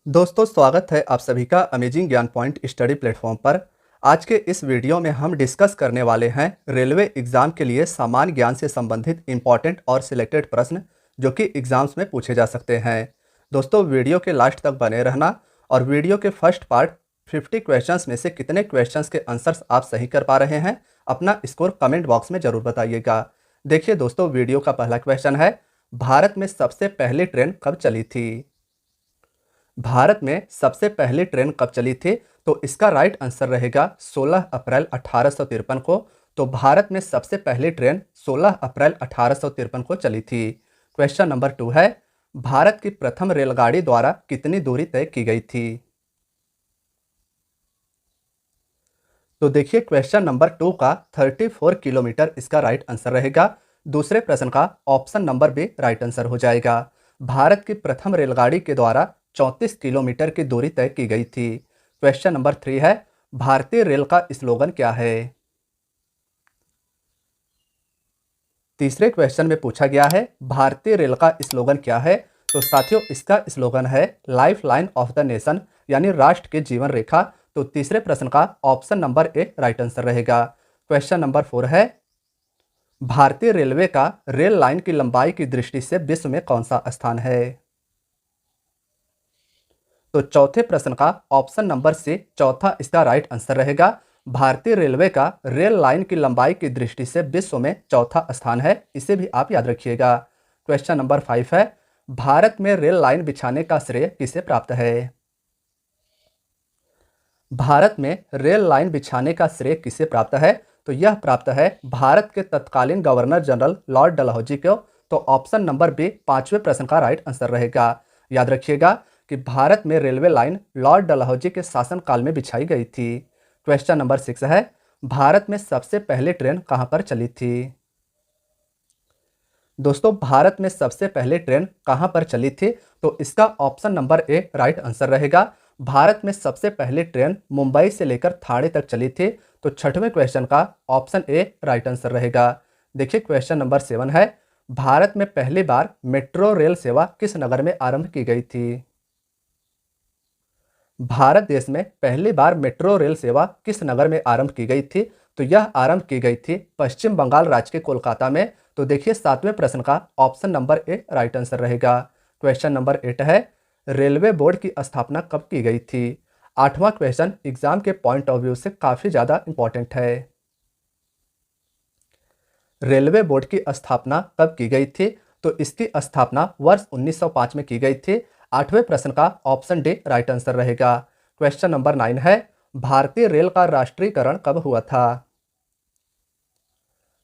दोस्तों, स्वागत है आप सभी का अमेजिंग ज्ञान पॉइंट स्टडी प्लेटफॉर्म पर। आज के इस वीडियो में हम डिस्कस करने वाले हैं रेलवे एग्जाम के लिए सामान्य ज्ञान से संबंधित इंपॉर्टेंट और सिलेक्टेड प्रश्न जो कि एग्जाम्स में पूछे जा सकते हैं। दोस्तों, वीडियो के लास्ट तक बने रहना और वीडियो के फर्स्ट पार्ट 50 क्वेश्चंस में से कितने क्वेश्चंस के आंसर्स आप सही कर पा रहे हैं अपना स्कोर कमेंट बॉक्स में ज़रूर बताइएगा। देखिए दोस्तों, वीडियो का पहला क्वेश्चन है, भारत में सबसे पहली ट्रेन कब चली थी? भारत में सबसे पहली ट्रेन कब चली थी? तो इसका राइट आंसर रहेगा 16 अप्रैल 1853 को। तो भारत में सबसे पहली ट्रेन 16 अप्रैल 1853 को चली थी। क्वेश्चन नंबर 2 है, भारत की प्रथम रेलगाड़ी द्वारा कितनी दूरी तय की गई थी? तो देखिए, क्वेश्चन नंबर 2 का 34 किलोमीटर इसका राइट आंसर रहेगा। दूसरे प्रश्न का option number B right answer हो जाएगा। भारत की प्रथम रेलगाड़ी के द्वारा 34 किलोमीटर की दूरी तय की गई थी। क्वेश्चन नंबर 3 है, भारतीय रेल का स्लोगन क्या है? तीसरे क्वेश्चन में पूछा गया है भारतीय रेल का स्लोगन क्या है। तो साथियों, इसका स्लोगन है life line of the nation, यानी राष्ट्र की जीवन रेखा। तो तीसरे प्रश्न का option number A right answer रहेगा। क्वेश्चन नंबर 4 है, भारतीय रेलवे का रेल लाइन की लंबाई की दृष्टि से विश्व में कौन सा स्थान है? तो चौथे प्रश्न का ऑप्शन नंबर सी चौथा इसका राइट आंसर रहेगा। भारतीय रेलवे का रेल लाइन की लंबाई की दृष्टि से विश्व में चौथा स्थान है, इसे भी आप याद रखिएगा। क्वेश्चन नंबर 5 है, भारत में रेल लाइन बिछाने का श्रेय किसे प्राप्त है? भारत में रेल लाइन बिछाने का श्रेय किसे प्राप्त है? तो यह प्राप्त है भारत के तत्कालीन गवर्नर जनरल लॉर्ड डलहौजी को। तो ऑप्शन नंबर बी पांचवें प्रश्न का राइट आंसर रहेगा। याद रखिएगा कि भारत में रेलवे लाइन लॉर्ड डलहौजी के शासनकाल में बिछाई गई थी। क्वेश्चन नंबर 6 है, भारत में सबसे पहली ट्रेन कहां पर चली थी? दोस्तों, भारत में सबसे पहले ट्रेन कहां पर चली थी? तो इसका option number A right answer रहेगा। भारत में सबसे पहली ट्रेन मुंबई से लेकर ठाणे तक चली थी। तो छठवें क्वेश्चन का ऑप्शन ए राइट आंसर रहेगा। देखिए, क्वेश्चन नंबर 7 है, भारत में पहली बार मेट्रो रेल सेवा किस नगर में आरंभ की गई थी? भारत देश में पहली बार मेट्रो रेल सेवा किस नगर में आरंभ की गई थी? तो यह आरंभ की गई थी पश्चिम बंगाल राज्य के कोलकाता में। तो देखिए, सातवें प्रश्न का option number A right answer रहेगा। क्वेश्चन नंबर 8 है, रेलवे बोर्ड की स्थापना कब की गई थी? आठवां क्वेश्चन एग्जाम के पॉइंट ऑफ व्यू से काफी ज्यादा इंपॉर्टेंट है। रेलवे बोर्ड की स्थापना कब की गई थी? तो इसकी स्थापना वर्ष 1905 में की गई थी। आठवें प्रश्न का ऑप्शन डी राइट आंसर रहेगा। क्वेश्चन नंबर 9 है, भारतीय रेल का राष्ट्रीयकरण कब हुआ था?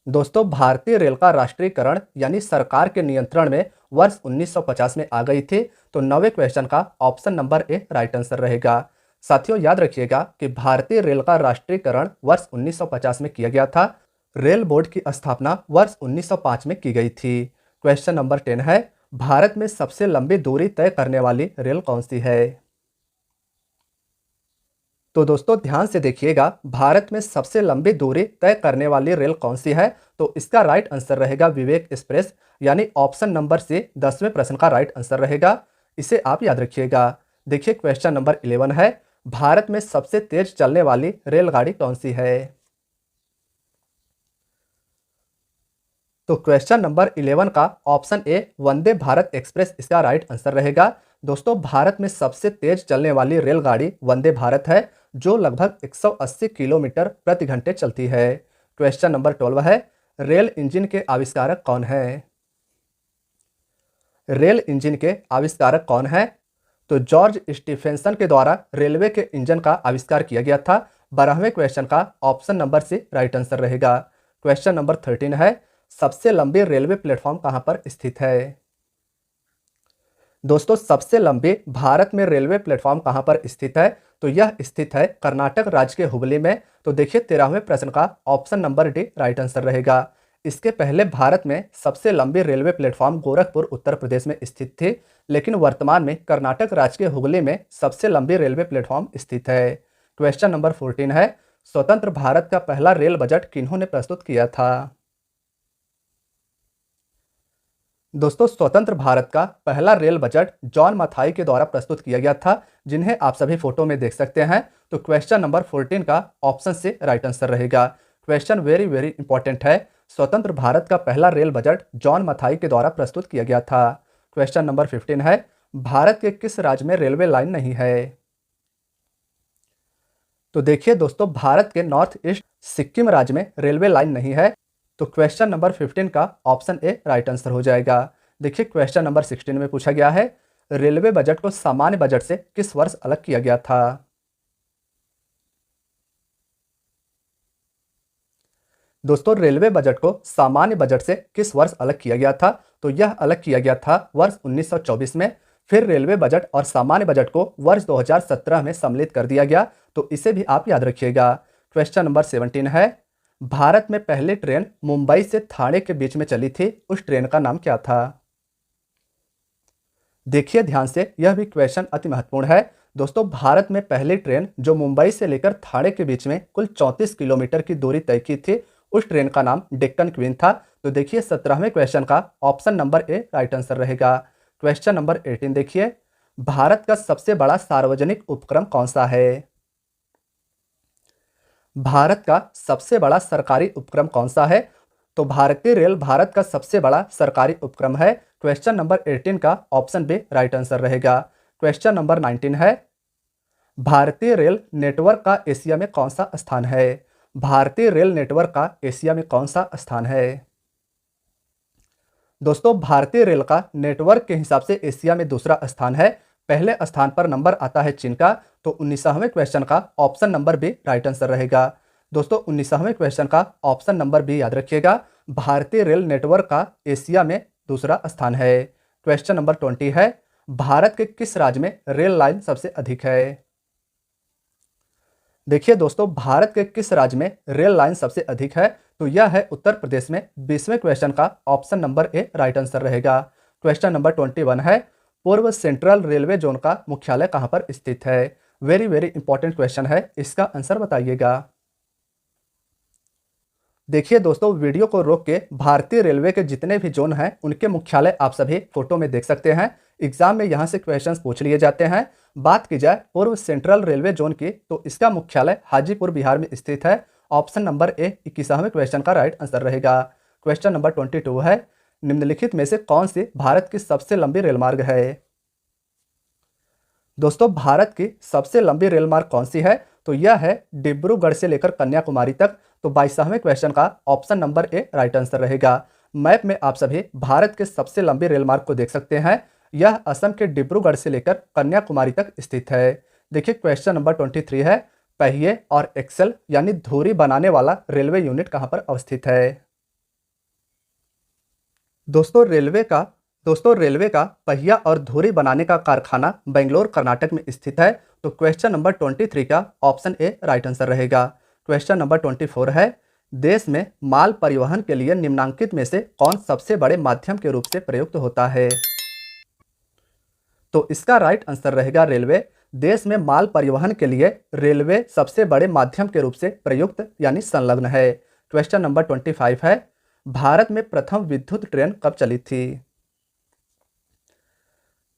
दोस्तों, भारतीय रेल का राष्ट्रीयकरण यानी सरकार के नियंत्रण में वर्ष 1950 में आ गई थी। तो नौवें क्वेश्चन का option number A right answer रहेगा। साथियों, याद रखिएगा कि भारतीय रेल का राष्ट्रीयकरण वर्ष 1950 में किया गया था। रेल बोर्ड की स्थापना वर्ष 1905 में की गई थी। क्वेश्चन नंबर 10 है, भारत में सबसे लंबी दूरी तय करने वाली रेल कौन सी है? तो दोस्तों, ध्यान से देखिएगा, भारत में सबसे लंबी दूरी तय करने वाली रेल कौन सी है? तो इसका राइट आंसर रहेगा विवेक एक्सप्रेस, यानी ऑप्शन नंबर सी 10वें प्रश्न का राइट आंसर रहेगा। इसे आप याद रखिएगा। देखिए, क्वेश्चन नंबर 11 है, भारत में सबसे तेज चलने वाली रेलगाड़ी कौन सी है? तो क्वेश्चन नंबर 11 का option A Vande Bharat express इसका राइट आंसर रहेगा। दोस्तों, भारत में सबसे तेज चलने वाली रेलगाड़ी वंदे भारत है, जो लगभग 180 किलोमीटर प्रति घंटे चलती है। क्वेश्चन नंबर 12 है, रेल इंजन के आविष्कारक कौन है? रेल इंजन के आविष्कारक कौन है? तो जॉर्ज स्टीफेंसन के द्वारा रेलवे के इंजन का आविष्कार किया गया था। 12वें क्वेश्चन का option number C right answer रहेगा। क्वेश्चन नंबर 13 है, सबसे लंबी रेलवे प्लेटफॉर्म कहां पर स्थित है? दोस्तों, सबसे लंबी भारत में रेलवे प्लेटफॉर्म कहां पर स्थित है? तो यह स्थित है कर्नाटक राज्य के हुबली में। तो देखिए, 13वें प्रश्न का option number D right answer रहेगा। इसके पहले भारत में सबसे लंबी रेलवे प्लेटफॉर्म गोरखपुर उत्तर प्रदेश में स्थित थी, लेकिन वर्तमान में कर्नाटक राज्य के हुगली में सबसे लंबी रेलवे प्लेटफॉर्म स्थित है। क्वेश्चन नंबर 14 है, स्वतंत्र भारत का पहला रेल बजट किन्होंने प्रस्तुत किया था? दोस्तों, स्वतंत्र भारत का पहला रेल बजट जॉन मथाई के द्वारा प्रस्तुत किया गया था। जिन्हें आप सभी फोटो में देख सकते हैं। तो क्वेश्चन नंबर 14 का ऑप्शन से राइट आंसर रहेगा। क्वेश्चन वेरी वेरी इंपॉर्टेंट है। स्वतंत्र भारत का पहला रेल बजट जॉन मथाई के द्वारा प्रस्तुत किया गया था। क्वेश्चन नंबर 15 है, भारत के किस राज्य में रेलवे लाइन नहीं है? तो देखिए दोस्तों, भारत के नॉर्थ ईस्ट सिक्किम राज्य में रेलवे लाइन नहीं है। तो क्वेश्चन नंबर 15 का ऑप्शन ए राइट आंसर हो जाएगा। देखिए क्वेश्चन नंबर 16 में पूछा गया है, रेलवे बजट को सामान्य बजट से किस वर्ष अलग किया गया था? दोस्तों, रेलवे बजट को सामान्य बजट से किस वर्ष अलग किया गया था? तो यह अलग किया गया था वर्ष 1924 में। फिर रेलवे बजट और सामान्य बजट को वर्ष 2017 में सम्मिलित कर दिया गया। तो इसे भी आप याद रखिएगा। क्वेश्चन नंबर 17 है, भारत में पहली ट्रेन मुंबई से ठाणे के बीच में चली थी, उस ट्रेन का नाम क्या था? देखिए ध्यान से, यह भी क्वेश्चन अति महत्वपूर्ण है। दोस्तों, भारत में पहली ट्रेन जो मुंबई से लेकर ठाणे के बीच में कुल 34 किलोमीटर की दूरी तय की थी, उस ट्रेन का नाम डेक्कन क्वीन था। तो देखिए 17वें क्वेश्चन का option number A right answer रहेगा। क्वेश्चन नंबर 18 देखिए, भारत का सबसे बड़ा सार्वजनिक उपक्रम कौन सा है? भारत का सबसे बड़ा सरकारी उपक्रम कौन सा है? तो भारतीय रेल भारत का सबसे बड़ा सरकारी उपक्रम है। क्वेश्चन नंबर 18 का ऑप्शन बी राइट आंसर रहेगा। क्वेश्चन नंबर 19 है, भारतीय रेल नेटवर्क का एशिया में कौन सा स्थान है? भारतीय रेल नेटवर्क का एशिया में कौन सा स्थान है? दोस्तों, भारतीय रेल का नेटवर्क के हिसाब से एशिया में दूसरा स्थान है। पहले स्थान पर नंबर आता है चीन का। तो 19वें क्वेश्चन का option number B right answer रहेगा। दोस्तों, 19वें क्वेश्चन का ऑप्शन नंबर बी याद रखिएगा। भारतीय रेल नेटवर्क का एशिया में दूसरा स्थान है। क्वेश्चन नंबर 20 है, भारत के किस राज्य में रेल लाइन सबसे अधिक है? देखिए दोस्तों, भारत के किस राज्य में रेल लाइन सबसे अधिक है? तो यह है उत्तर प्रदेश में। 20वें क्वेश्चन का option number A right answer रहेगा। क्वेश्चन नंबर 21 है, पूर्व सेंट्रल रेलवे जोन का मुख्यालय कहां पर स्थित है? वेरी वेरी इंपॉर्टेंट क्वेश्चन है, इसका आंसर बताइएगा। देखिए दोस्तों, वीडियो को रोक के भारतीय रेलवे के जितने भी जोन हैं उनके मुख्यालय आप सभी फोटो में देख सकते हैं। एग्जाम में यहां से क्वेश्चंस पूछ लिए जाते हैं। बात की जाए पूर्व सेंट्रल रेलवे जोन की, तो इसका मुख्यालय हाजीपुर बिहार में स्थित है। ऑप्शन नंबर ए 21वें क्वेश्चन का राइट आंसर रहेगा। क्वेश्चन नंबर 22 है, निम्नलिखित में से कौन सी भारत की सबसे लंबी रेलमार्ग है? दोस्तों, भारत की सबसे लंबी रेलमार्ग कौन सी है? तो यह है डिब्रूगढ़ से लेकर कन्याकुमारी तक। तो 22वें क्वेश्चन का option number A right answer रहेगा। मैप में आप सभी भारत के सबसे लंबी रेलमार्ग को देख सकते हैं। यह असम के डिब्रूगढ़ से लेकर कन्याकुमारी तक स्थित है। देखिए क्वेश्चन नंबर 23 है, पहिए और एक्सल यानी धुरी बनाने वाला रेलवे यूनिट कहां पर अवस्थित है? दोस्तों रेलवे का पहिया और धुरी बनाने का कारखाना बेंगलोर कर्नाटक में स्थित है। तो क्वेश्चन नंबर 23 का ऑप्शन ए राइट आंसर रहेगा। क्वेश्चन नंबर 24 है, देश में माल परिवहन के लिए निम्नांकित में से कौन सबसे बड़े माध्यम के रूप से प्रयुक्त होता है? तो इसका राइट आंसर रहेगा रेलवे। देश में माल परिवहन के लिए रेलवे सबसे बड़े माध्यम के रूप से प्रयुक्त यानी संलग्न है। क्वेश्चन नंबर 25 है, भारत में प्रथम विद्युत ट्रेन कब चली थी?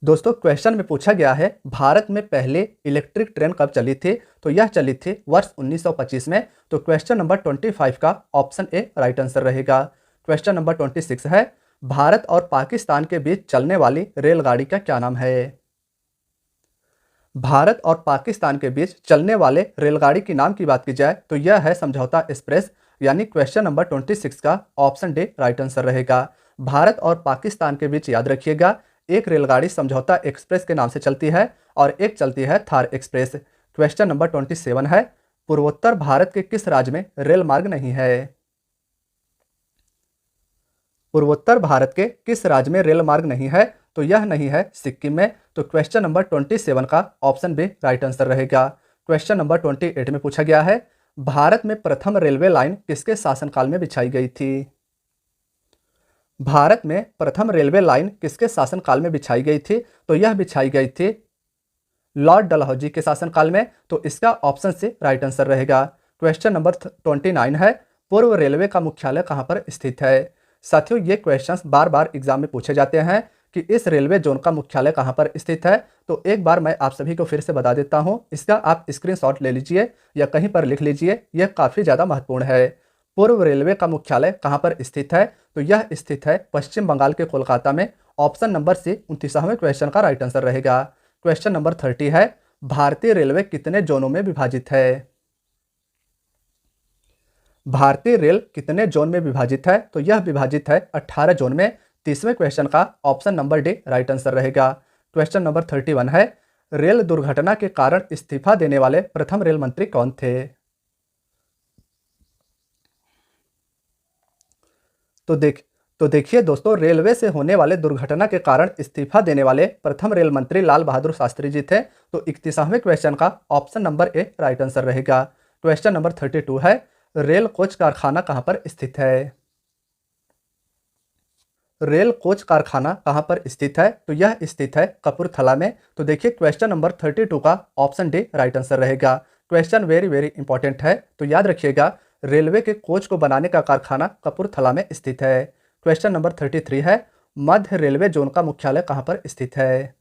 दोस्तों, क्वेश्चन में पूछा गया है भारत में पहले इलेक्ट्रिक ट्रेन कब चली थी? तो यह चली थी वर्ष 1925 में। तो क्वेश्चन नंबर 25 का ऑप्शन ए राइट आंसर रहेगा। क्वेश्चन नंबर 26 है, भारत और पाकिस्तान के बीच चलने वाली रेलगाड़ी का क्या नाम है? भारत और पाकिस्तान के बीच चलने वाले रेलगाड़ी की नाम की बात की जाए तो यह है समझौता एक्सप्रेस। यानी क्वेश्चन नंबर 26 का ऑप्शन डी राइट आंसर रहेगा। भारत और पाकिस्तान के बीच याद रखिएगा, एक रेलगाड़ी समझौता एक्सप्रेस के नाम से चलती है और एक चलती है थार एक्सप्रेस। क्वेश्चन नंबर 27 है, पूर्वोत्तर भारत के किस राज्य में रेल मार्ग नहीं है? पूर्वोत्तर भारत के किस राज्य में रेल मार्ग नहीं है? तो यह नहीं है सिक्किम में। तो क्वेश्चन नंबर 27 का ऑप्शन बी राइट आंसर रहेगा। क्वेश्चन नंबर 28 में पूछा गया है, भारत में प्रथम रेलवे लाइन किसके शासनकाल में बिछाई गई थी? भारत में प्रथम रेलवे लाइन किसके शासनकाल में बिछाई गई थी? तो यह बिछाई गई थी लॉर्ड डलहौजी के शासनकाल में। तो इसका ऑप्शन से राइट आंसर रहेगा। क्वेश्चन नंबर 29 है, पूर्व रेलवे का मुख्यालय कहां पर स्थित है? साथियों, ये क्वेश्चंस बार बार एग्जाम में पूछे जाते हैं कि इस रेलवे जोन का मुख्यालय कहाँ पर स्थित है। तो एक बार मैं आप सभी को फिर से बता देता हूँ, इसका आप स्क्रीनशॉट ले लीजिए या कहीं पर लिख लीजिए, यह काफ़ी ज़्यादा महत्वपूर्ण है। पूर्व रेलवे का मुख्यालय कहाँ पर स्थित है, तो यह स्थित है पश्चिम बंगाल के कोलकाता में। ऑप्शन नंबर सी 29वें क्वेश्चन का राइट आंसर रहेगा। क्वेश्चन नंबर 30 है, भारतीय रेलवे कितने जोनों में विभाजित है। भारतीय रेल कितने जोन में विभाजित है, तो यह विभाजित है 18 जोन में। 30वें क्वेश्चन का option number D right answer रहेगा। क्वेश्चन नंबर 31 है, रेल दुर्घटना के कारण इस्तीफा देने वाले प्रथम रेल मंत्री कौन थे। तो देखिए दोस्तों, रेलवे से होने वाले दुर्घटना के कारण इस्तीफा देने वाले प्रथम रेल मंत्री लाल बहादुर शास्त्री जी थे। तो 31वें क्वेश्चन का option number A right answer रहेगा। क्वेश्चन नंबर 32 है, रेल कोच कारखाना कहाँ पर स्थित है। रेल कोच कारखाना कहाँ पर स्थित है, तो यह स्थित है कपूरथला में। तो देखिए क्वेश्चन नंबर 32 का ऑप्शन डी राइट आंसर रहेगा। क्वेश्चन वेरी वेरी इंपॉर्टेंट है, तो याद रखिएगा रेलवे के कोच को बनाने का कारखाना कपूरथला में स्थित है। क्वेश्चन नंबर 33 है, मध्य रेलवे जोन का मुख्यालय कहाँ पर स्थित है।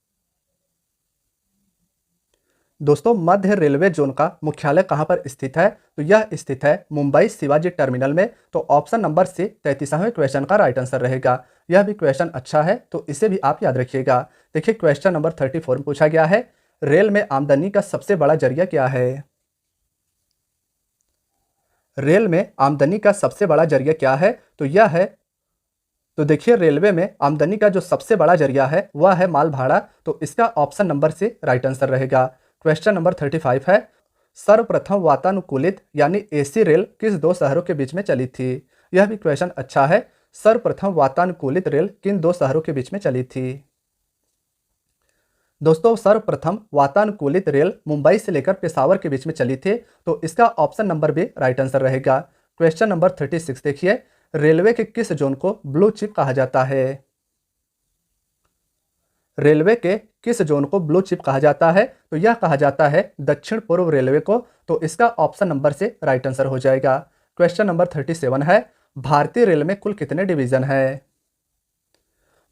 दोस्तों, मध्य रेलवे जोन का मुख्यालय कहाँ पर स्थित है, तो यह स्थित है मुंबई शिवाजी टर्मिनल में। तो ऑप्शन नंबर सी 33वें क्वेश्चन का राइट आंसर रहेगा। यह भी क्वेश्चन अच्छा है, तो इसे भी आप याद रखिएगा। देखिए क्वेश्चन नंबर 34 में पूछा गया है, रेल में आमदनी का सबसे बड़ा जरिया क्या है। रेल में आमदनी का सबसे बड़ा जरिया क्या है, तो यह है, तो देखिए रेलवे में आमदनी का जो सबसे बड़ा जरिया है वह है माल भाड़ा। तो इसका option number C right answer रहेगा। क्वेश्चन नंबर 35 है, सर्वप्रथम वातानुकूलित यानी एसी रेल किस दो शहरों के बीच में चली थी। यह भी क्वेश्चन अच्छा है, सर्वप्रथम वातानुकूलित रेल किन दो शहरों के बीच में चली थी। दोस्तों, सर्वप्रथम वातानुकूलित रेल मुंबई से लेकर पेशावर के बीच में चली थी। तो इसका ऑप्शन नंबर भी राइट आंसर रहेगा। क्वेश्चन नंबर 36 देखिए, रेलवे के किस जोन को ब्लू चिप कहा जाता है। रेलवे के किस जोन को ब्लू चिप कहा जाता है, तो यह कहा जाता है दक्षिण पूर्व रेलवे को। तो इसका ऑप्शन नंबर से राइट आंसर हो जाएगा। क्वेश्चन नंबर 37 है, भारतीय रेल में कुल कितने डिवीजन है।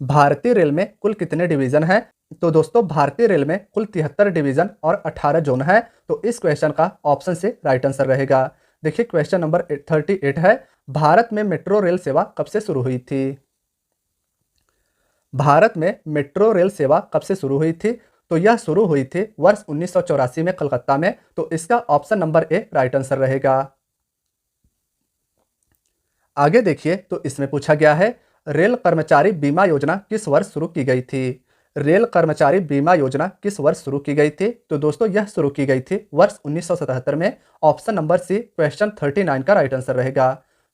भारतीय रेल में कुल कितने डिवीजन है, तो दोस्तों भारतीय रेल में कुल 73 डिवीजन और 18 जोन है। तो इस क्वेश्चन का ऑप्शन से राइट आंसर रहेगा। देखिए क्वेश्चन नंबर 38 है, भारत में मेट्रो रेल सेवा कब से शुरू हुई थी। भारत में मेट्रो रेल सेवा कब से शुरू हुई थी, तो यह शुरू हुई थी वर्ष 1984 में कलकत्ता में। तो इसका option number A right answer रहेगा। आगे देखिए, तो इसमें पूछा गया है, रेल कर्मचारी बीमा योजना किस वर्ष शुरू की गई थी। रेल कर्मचारी बीमा योजना किस वर्ष शुरू की गई थी, तो दोस्तों यह शुरू की गई थी वर्ष 1977 में। ऑप्शन नंबर सी क्वेश्चन 39 का राइट आंसर रहेगा।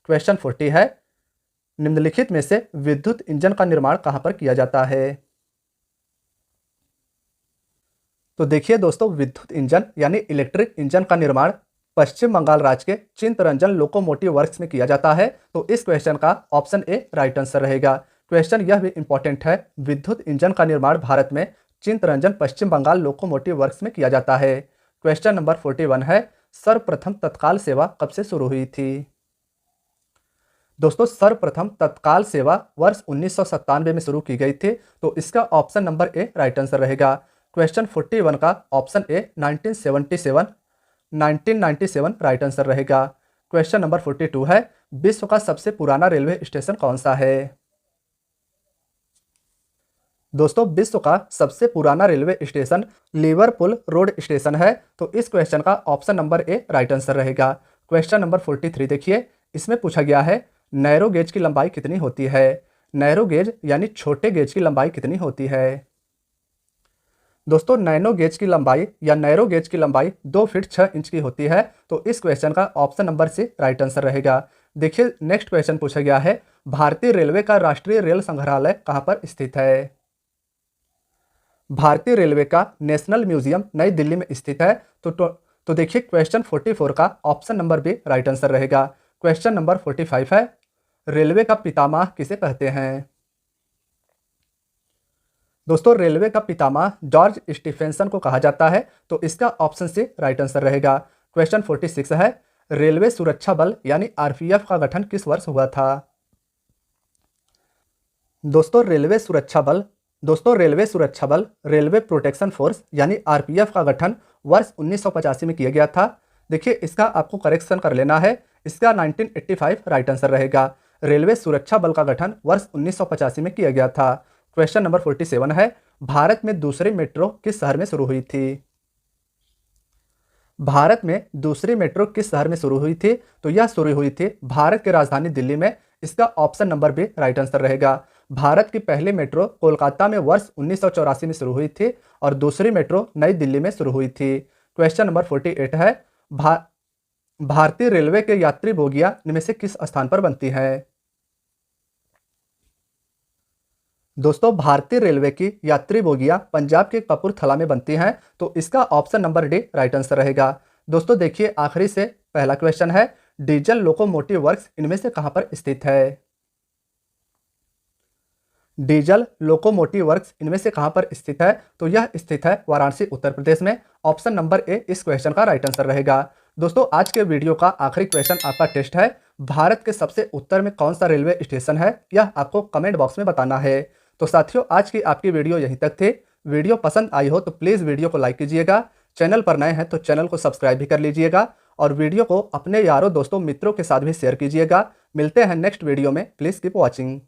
क्वेश्चन 40 है, निम्नलिखित में से विद्युत इंजन का निर्माण कहां पर किया जाता है। तो देखिए दोस्तों, विद्युत इंजन यानी इलेक्ट्रिक इंजन का निर्माण पश्चिम बंगाल राज्य के चित्तरंजन लोकोमोटिव वर्क्स में किया जाता है। तो इस क्वेश्चन का ऑप्शन ए राइट आंसर रहेगा। क्वेश्चन यह भी इंपॉर्टेंट है, विद्युत इंजन का निर्माण भारत में चित्तरंजन पश्चिम बंगाल लोकोमोटिव वर्क्स में किया जाता है। क्वेश्चन नंबर 41 है, सर्वप्रथम तत्काल सेवा कब से शुरू हुई थी। दोस्तों, सर्वप्रथम तत्काल सेवा वर्ष 1997 में शुरू की गई थी। तो इसका option number A right answer रहेगा। क्वेश्चन 41 का ऑप्शन ए 1997 राइट आंसर रहेगा। क्वेश्चन नंबर 42 है, विश्व का सबसे पुराना रेलवे स्टेशन कौन सा है। दोस्तों, विश्व का सबसे पुराना railway station Liverpool road station है। तो इस क्वेश्चन का option number A right answer रहेगा। क्वेश्चन नंबर 43 देखिए, इसमें पूछा गया है, नैरो गेज की लंबाई कितनी होती है। नैरो गेज यानी छोटे गेज की लंबाई कितनी होती है। दोस्तों, नैनो गेज की लंबाई या नैरो गेज की लंबाई 2 फीट 6 इंच की होती है। तो इस क्वेश्चन का option number C right answer रहेगा। देखिए नेक्स्ट क्वेश्चन पूछा गया है, भारतीय रेलवे का राष्ट्रीय रेल संग्रहालय कहां पर स्थित है। भारतीय रेलवे का नेशनल म्यूजियम नई दिल्ली में स्थित है। तो देखिए क्वेश्चन 44 का option number B right answer रहेगा। क्वेश्चन नंबर 45 है, रेलवे का पितामह किसे कहते हैं। दोस्तों, रेलवे का पितामह जॉर्ज स्टीफेंसन को कहा जाता है। तो इसका ऑप्शन सी राइट आंसर रहेगा। क्वेश्चन 46 है, रेलवे सुरक्षा बल यानी आरपीएफ का गठन किस वर्ष हुआ था। दोस्तों, रेलवे सुरक्षा बल दोस्तों रेलवे सुरक्षा बल रेलवे प्रोटेक्शन फोर्स यानी आरपीएफ का गठन वर्ष 1985 में किया गया था। देखिए इसका आपको करेक्शन कर लेना है, इसका 1985 राइट आंसर रहेगा। रेलवे सुरक्षा बल का गठन वर्ष 1985 में किया गया था। क्वेश्चन नंबर 47 है, भारत में दूसरी मेट्रो किस शहर में शुरू हुई थी? भारत में दूसरी मेट्रो किस शहर में शुरू हुई थी? तो यह शुरू हुई थी भारत की राजधानी दिल्ली में। इसका option number B right answer रहेगा। भारत की पहली मेट्रो कोलकाता में वर्ष 1984 में शुरू हुई थी और दूसरी मेट्रो नई दिल्ली में शुरू हुई थी। क्वेश्चन नंबर 48 है, भारतीय रेलवे के यात्री बोगियां इनमें से किस स्थान पर बनती हैं? दोस्तों भारतीय रेलवे की यात्री बोगियां पंजाब के कपूरथला में बनती हैं, तो इसका option number D right answer रहेगा। दोस्तों देखिए आखिरी से पहला क्वेश्चन है, डीजल लोकोमोटिव वर्क्स इनमें से कहां पर स्थित है? डीजल लोकोमोटिव वर्क्स इनमें से कहां पर स्थित है? तो यह स्थित है वाराणसी उत्तर प्रदेश में। ऑप्शन नंबर ए इस क्वेश्चन का राइट आंसर रहेगा। दोस्तों आज के वीडियो का आखिरी क्वेश्चन आपका टेस्ट है, भारत के सबसे उत्तर में कौन सा रेलवे स्टेशन है, यह आपको कमेंट बॉक्स में बताना है। तो साथियों आज की आपकी वीडियो यहीं तक थी। वीडियो पसंद आई हो तो प्लीज़ वीडियो को लाइक कीजिएगा, चैनल पर नए हैं तो चैनल को सब्सक्राइब भी कर लीजिएगा और वीडियो को अपने यारों दोस्तों मित्रों के साथ भी शेयर कीजिएगा। मिलते हैं नेक्स्ट वीडियो में, प्लीज़ कीप वॉचिंग।